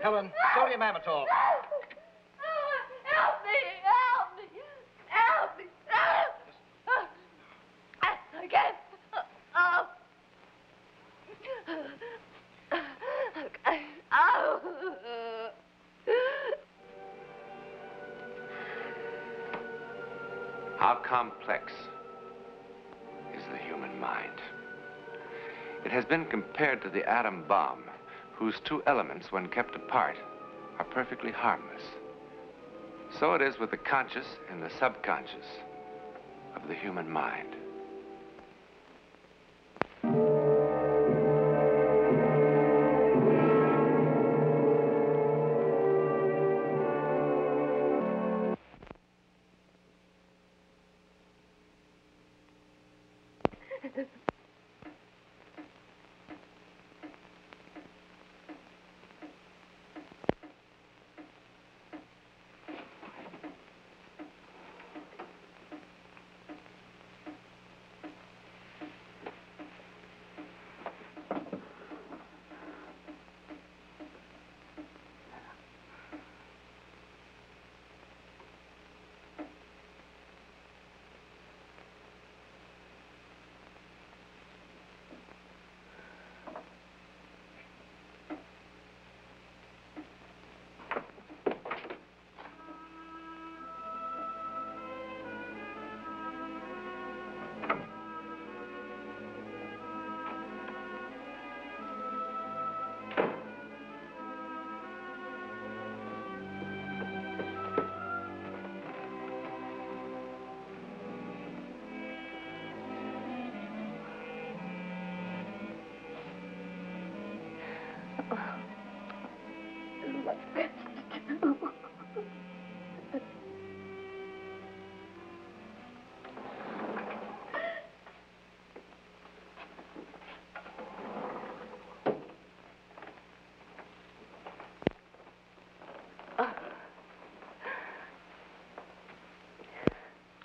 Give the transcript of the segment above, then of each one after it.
Helen, sodium amytal. Help me! Help me! Help me! I can't. How complex is the human mind? It has been compared to the atom bomb, whose two elements, when kept apart, are perfectly harmless. So it is with the conscious and the subconscious of the human mind.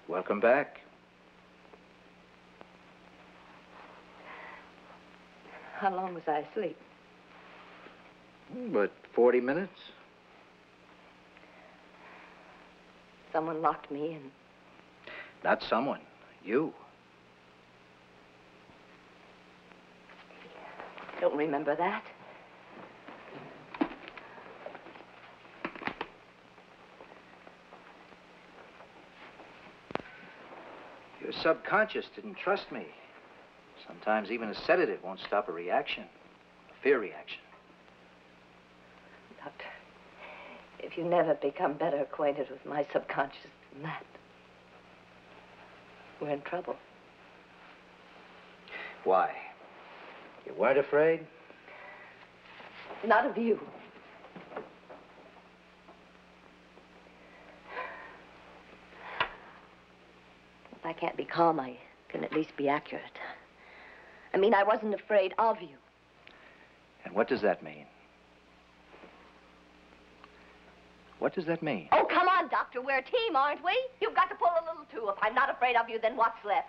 Welcome back. How long was I asleep? But 40 minutes? Someone locked me in. Not someone. You. Don't remember that. Your subconscious didn't trust me. Sometimes even a sedative won't stop a reaction, a fear reaction. Doctor, if you never become better acquainted with my subconscious than that, we're in trouble. Why? You weren't afraid? Not of you. If I can't be calm, I can at least be accurate. I mean, I wasn't afraid of you. And what does that mean? What does that mean? Oh, come on, Doctor. We're a team, aren't we? You've got to pull a little, too. If I'm not afraid of you, then what's left?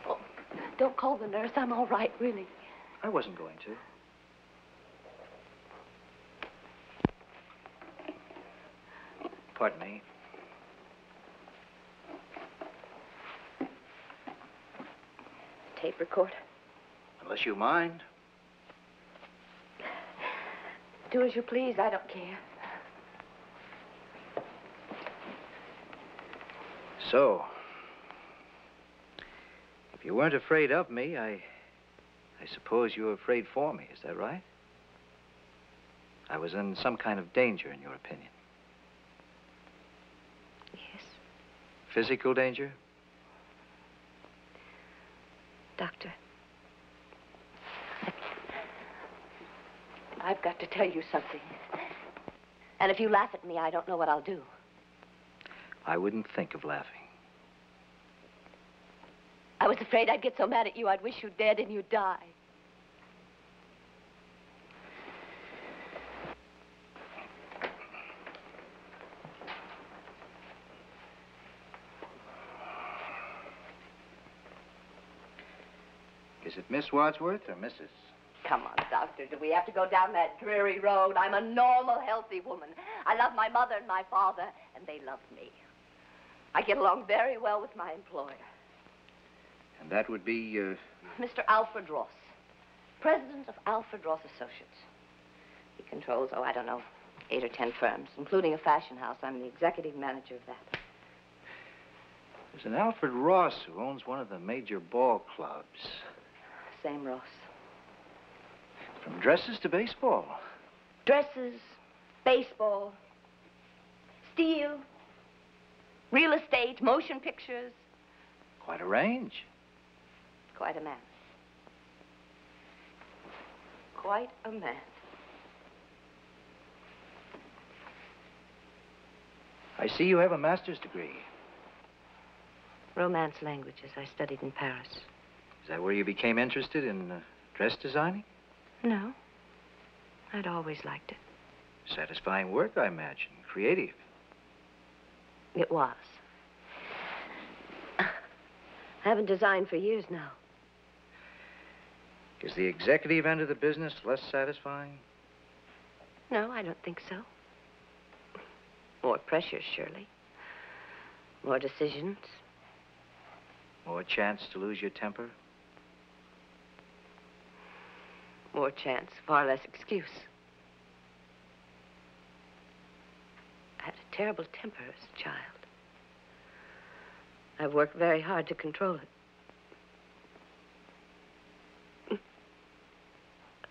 Oh, don't call the nurse. I'm all right, really. I wasn't going to. Pardon me. Tape recorder. Unless you mind. Do as you please. I don't care. So, if you weren't afraid of me, I suppose you were afraid for me. Is that right? I was in some kind of danger, in your opinion. Yes. Physical danger? Doctor, I've got to tell you something. And if you laugh at me, I don't know what I'll do. I wouldn't think of laughing. I was afraid I'd get so mad at you, I'd wish you dead and you'd die. Is it Miss Wadsworth or Mrs.? Come on, Doctor. Do we have to go down that dreary road? I'm a normal, healthy woman. I love my mother and my father, and they love me. I get along very well with my employer. And that would be, Mr. Alfred Ross, president of Alfred Ross Associates. He controls, I don't know, 8 or 10 firms, including a fashion house. I'm the executive manager of that. There's an Alfred Ross who owns one of the major ball clubs. Same Ross. From dresses to baseball. Dresses, baseball, steel, real estate, motion pictures. Quite a range. Quite a man. Quite a man. I see you have a master's degree. Romance languages. I studied in Paris. Is that where you became interested in dress designing? No. I'd always liked it. Satisfying work, I imagine. Creative. It was. I haven't designed for years now. Is the executive end of the business less satisfying? No, I don't think so. More pressure, surely. More decisions. More chance to lose your temper? More chance, far less excuse. I had a terrible temper as a child. I've worked very hard to control it.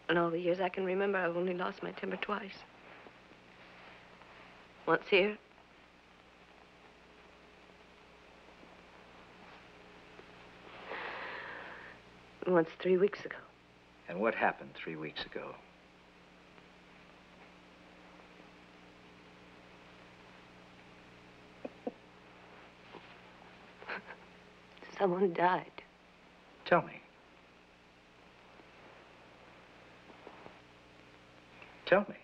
In all the years I can remember, I've only lost my temper twice. Once here. And once 3 weeks ago. And what happened 3 weeks ago? Someone died. Tell me. Tell me.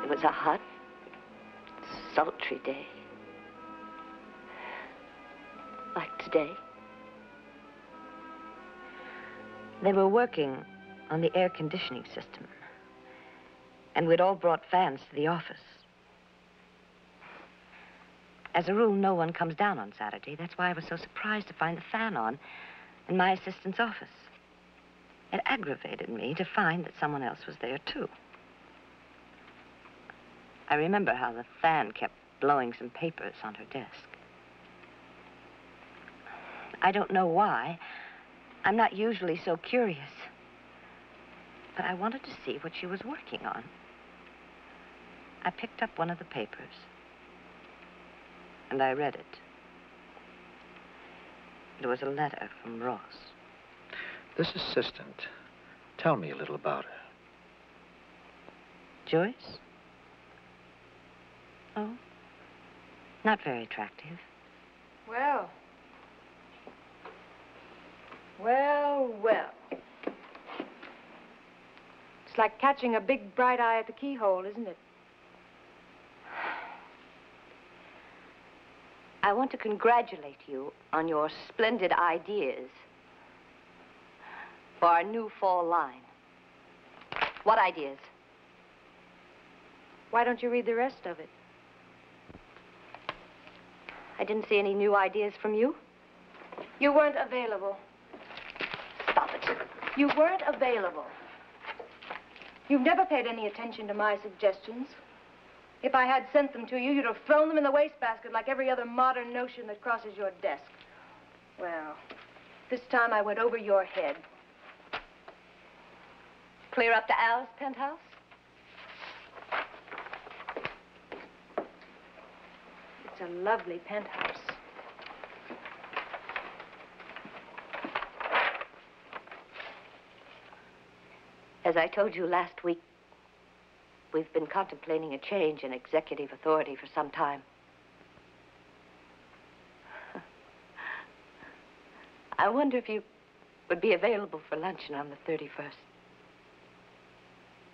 It was a hot, sultry day. Like today. They were working on the air conditioning system. And we'd all brought fans to the office. As a rule, no one comes down on Saturday. That's why I was so surprised to find the fan on in my assistant's office. It aggravated me to find that someone else was there, too. I remember how the fan kept blowing some papers on her desk. I don't know why. I'm not usually so curious. But I wanted to see what she was working on. I picked up one of the papers. And I read it. It was a letter from Ross. This assistant, tell me a little about her. Joyce? Oh, not very attractive. Well. Well, well. It's like catching a big bright eye at the keyhole, isn't it? I want to congratulate you on your splendid ideas for our new fall line. What ideas? Why don't you read the rest of it? I didn't see any new ideas from you. You weren't available. Stop it. You weren't available. You've never paid any attention to my suggestions. If I had sent them to you, you'd have thrown them in the wastebasket like every other modern notion that crosses your desk. Well, this time I went over your head. Clear up to Al's penthouse? It's a lovely penthouse. As I told you last week, we've been contemplating a change in executive authority for some time. I wonder if you would be available for luncheon on the 31st,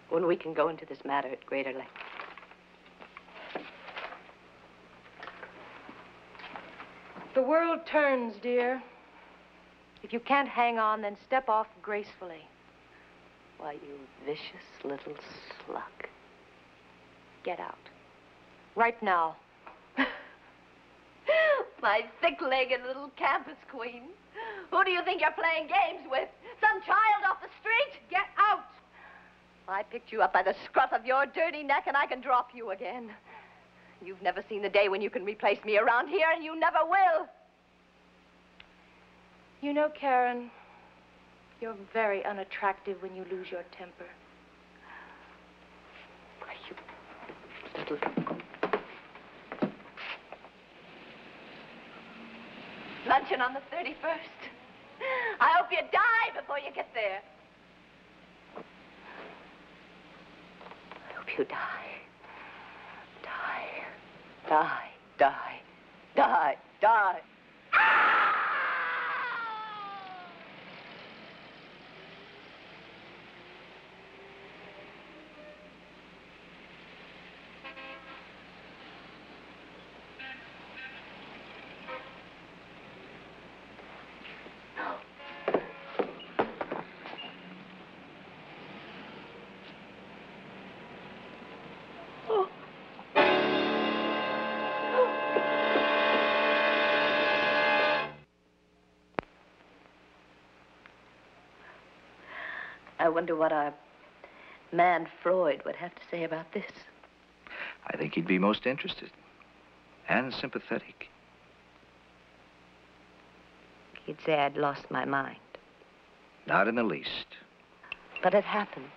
when we can go into this matter at greater length. The world turns, dear. If you can't hang on, then step off gracefully. Why, you vicious little slug. Get out. Right now. My thick-legged little campus queen. Who do you think you're playing games with? Some child off the street? Get out! I picked you up by the scruff of your dirty neck, and I can drop you again. You've never seen the day when you can replace me around here, and you never will. You know, Karen, you're very unattractive when you lose your temper. Why, you little... Luncheon on the 31st. I hope you die before you get there. I hope you die. Die. Die. Die. Die. Die. I wonder what our man Freud would have to say about this. I think he'd be most interested and sympathetic. He'd say I'd lost my mind. Not in the least. But it happened.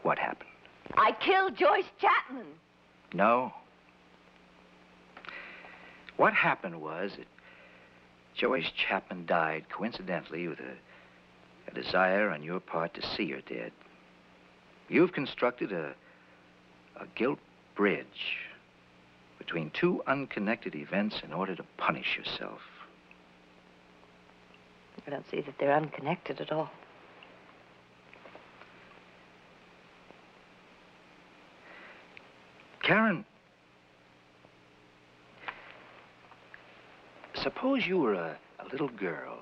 What happened? I killed Joyce Chapman. No. What happened was that Joyce Chapman died coincidentally with a desire on your part to see her dead. You've constructed a guilt bridge between two unconnected events in order to punish yourself. I don't see that they're unconnected at all. Karen, suppose you were a little girl,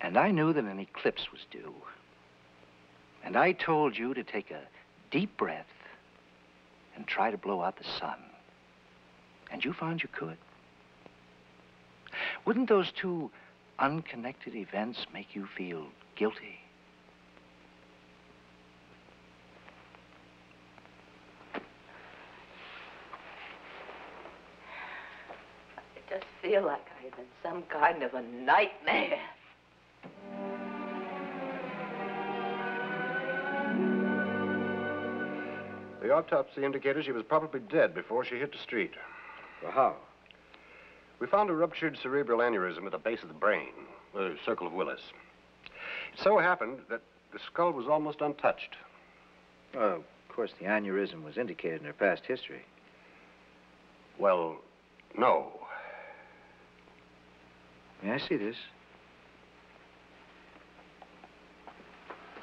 and I knew that an eclipse was due, and I told you to take a deep breath and try to blow out the sun, and you found you could. Wouldn't those two unconnected events make you feel guilty? It does feel like I'm in some kind of a nightmare. The autopsy indicated she was probably dead before she hit the street. Well, how? We found a ruptured cerebral aneurysm at the base of the brain, the circle of Willis. It so happened that the skull was almost untouched. Well, of course, the aneurysm was indicated in her past history. Well, no. May I see this?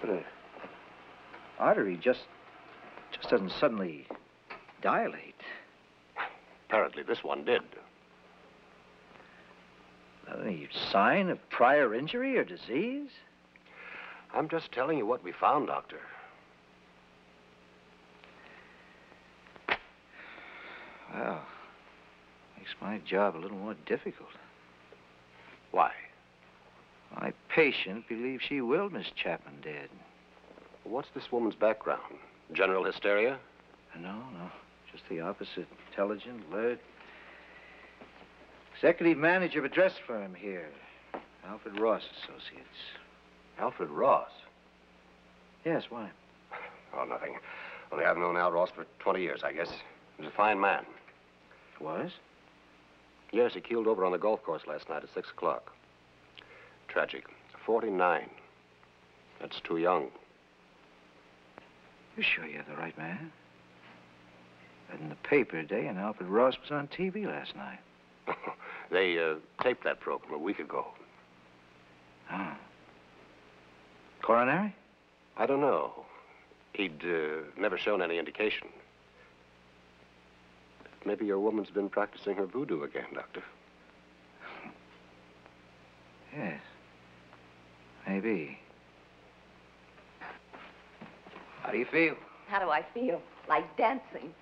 But an artery just doesn't suddenly dilate. Apparently this one did. Any sign of prior injury or disease? I'm just telling you what we found, Doctor. Well, makes my job a little more difficult. Why? My patient believes she willed Miss Chapman dead. What's this woman's background? General hysteria? No. Just the opposite. Intelligent, alert. Executive manager of a dress firm here. Alfred Ross Associates. Alfred Ross? Yes, why? Oh, nothing. Only I've known Al Ross for 20 years, I guess. He was a fine man. Was? Yes, he keeled over on the golf course last night at 6 o'clock. Tragic. 49. That's too young. You sure you're the right man? Read in the paper today, and Alfred Ross was on TV last night. They taped that program a week ago. Oh. Coronary? I don't know. He'd never shown any indication. Maybe your woman's been practicing her voodoo again, Doctor. Yes. Maybe. How do you feel? How do I feel? Like dancing.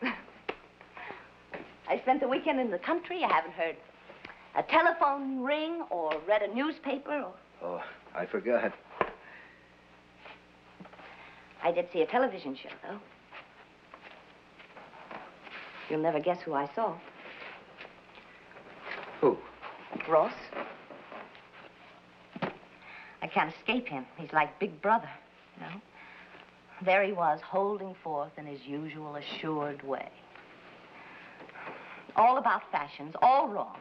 I spent the weekend in the country. I haven't heard a telephone ring or read a newspaper or... Oh, I forgot. I did see a television show, though. You'll never guess who I saw. Who? Ross. I can't escape him. He's like Big Brother, you know? There he was, holding forth in his usual assured way. All about fashions, all wrong.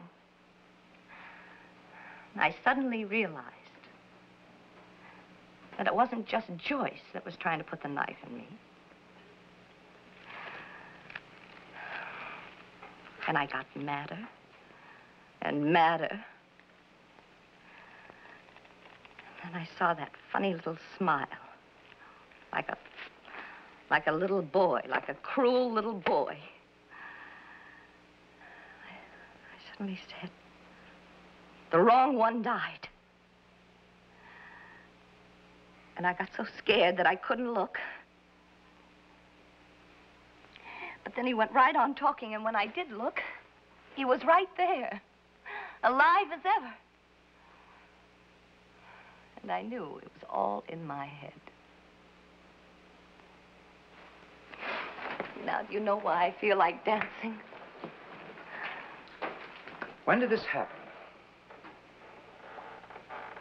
And I suddenly realized that it wasn't just Joyce that was trying to put the knife in me. And I got madder and madder. And I saw that funny little smile, like a little boy, like a cruel little boy. I suddenly said, the wrong one died. And I got so scared that I couldn't look. But then he went right on talking, and when I did look, he was right there, alive as ever. And I knew it was all in my head. Now, do you know why I feel like dancing? When did this happen?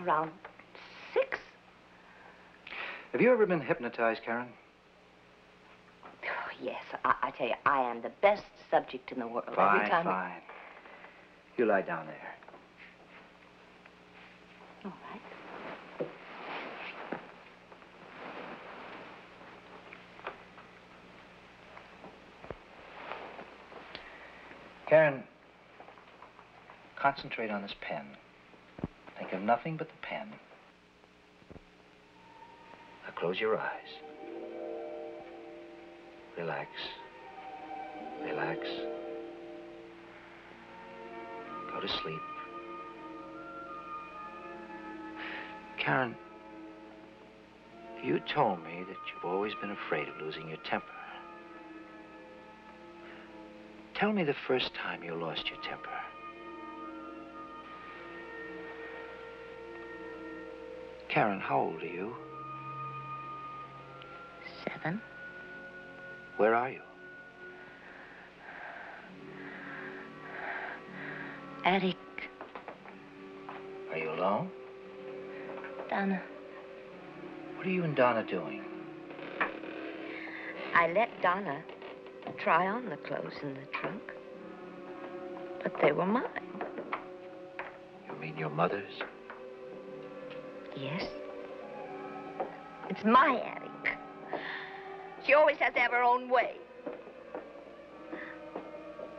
Around 6. Have you ever been hypnotized, Karen? Oh, yes, I tell you, I am the best subject in the world. Fine, Every time fine. You lie down there. All right. Karen, concentrate on this pen. Think of nothing but the pen. Now close your eyes. Relax. Relax. Go to sleep. Karen, you told me that you've always been afraid of losing your temper. Tell me the first time you lost your temper. Karen, how old are you? 7. Where are you? Attic. Are you alone? Donna. What are you and Donna doing? I let Donna try on the clothes in the trunk. But they were mine. You mean your mother's? Yes. It's my attic. She always has to have her own way.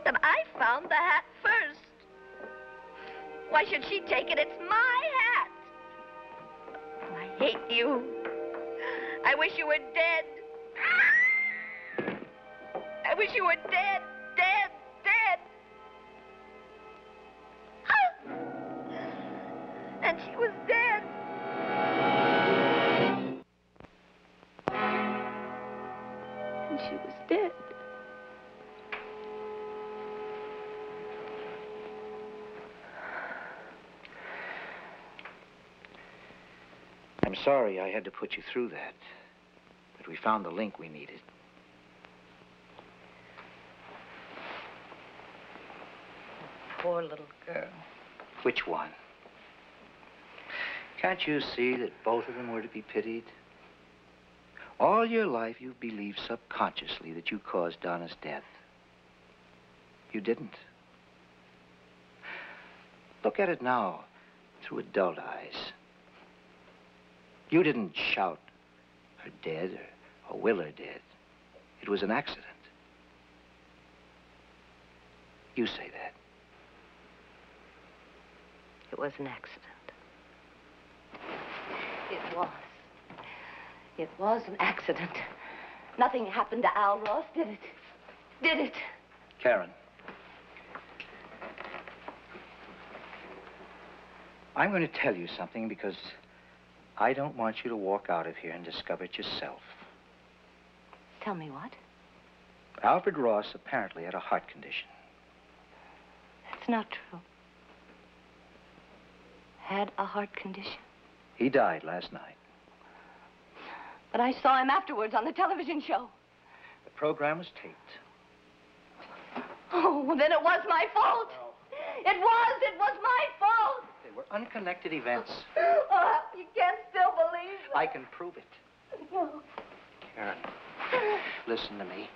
But I found the hat first. Why should she take it? It's my hat. Oh, I hate you. I wish you were dead. I wish you were dead, dead, dead. And she was dead. And she was dead. I'm sorry I had to put you through that. But we found the link we needed. Poor little girl. Which one? Can't you see that both of them were to be pitied? All your life, you've believed subconsciously that you caused Donna's death. You didn't. Look at it now through adult eyes. You didn't shout, her dead, or Will her dead. It was an accident. You say that. It was an accident. It was. It was an accident. Nothing happened to Al Ross, did it? Did it? Karen. I'm going to tell you something because I don't want you to walk out of here and discover it yourself. Tell me what? Alfred Ross apparently had a heart condition. That's not true. Had a heart condition? He died last night. But I saw him afterwards on the television show. The program was taped. Oh, well, then it was my fault. No. It was my fault. They were unconnected events. Oh, you can't still believe it. I can prove it. No. Karen, listen to me.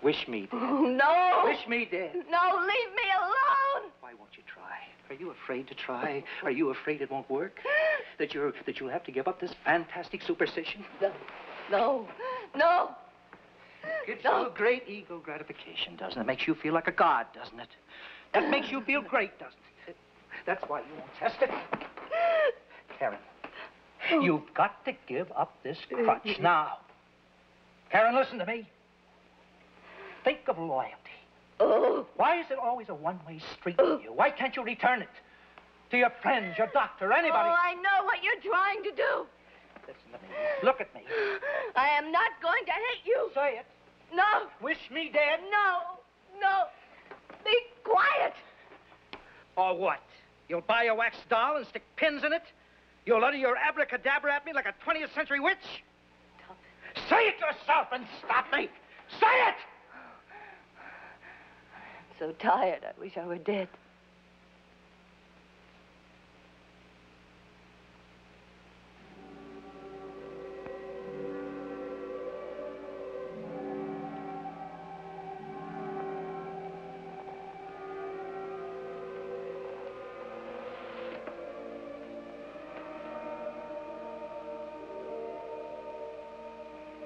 Wish me dead. Oh, no. Wish me dead. No, leave me alone. Why won't you try? Are you afraid to try? Are you afraid it won't work? That you'll have to give up this fantastic superstition? No. No. Gives you a great ego gratification, doesn't it? Makes you feel like a god, doesn't it? That makes you feel great, doesn't it? That's why you won't test it. Karen, you've got to give up this crutch now. Karen, listen to me. Think of loyalty. Oh. Why is it always a one-way street with you? Why can't you return it? To your friends, your doctor, anybody. Oh, I know what you're trying to do. Listen to me. Look at me. I am not going to hate you. Say it. No. Wish me dead. No. Be quiet. Or what? You'll buy a wax doll and stick pins in it? You'll utter your abracadabra at me like a 20th century witch? Stop it. Say it yourself and stop me. Say it! I'm so tired. I wish I were dead.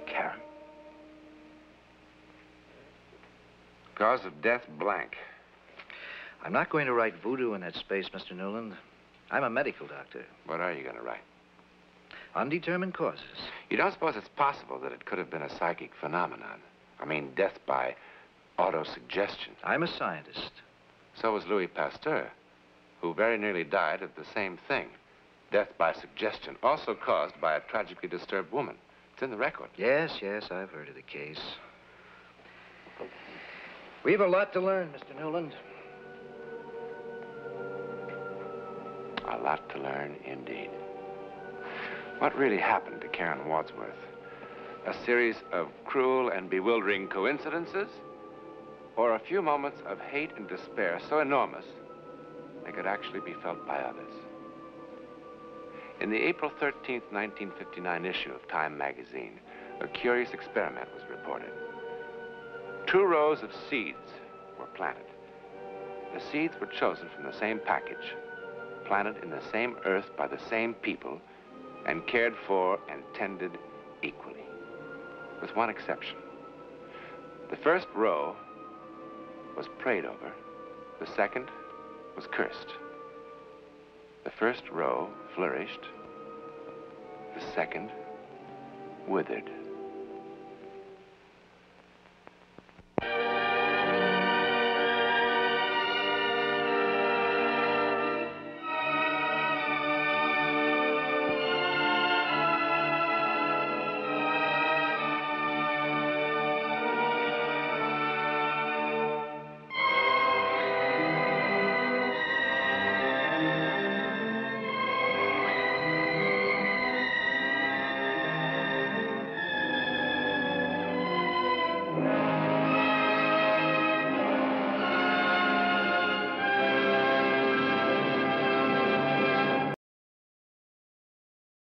Karen. Cause of death, blank. I'm not going to write voodoo in that space, Mr. Newland. I'm a medical doctor. What are you going to write? Undetermined causes. You don't suppose it's possible that it could have been a psychic phenomenon? I mean, death by autosuggestion. I'm a scientist. So was Louis Pasteur, who very nearly died of the same thing. Death by suggestion, also caused by a tragically disturbed woman. It's in the record. Yes, I've heard of the case. We've a lot to learn, Mr. Newland. A lot to learn, indeed. What really happened to Karen Wadsworth? A series of cruel and bewildering coincidences? Or a few moments of hate and despair so enormous they could actually be felt by others? In the April 13th, 1959 issue of Time magazine, a curious experiment was reported. 2 rows of seeds were planted. The seeds were chosen from the same package, planted in the same earth by the same people, and cared for and tended equally, with one exception. The first row was prayed over. The second was cursed. The first row flourished. The second withered.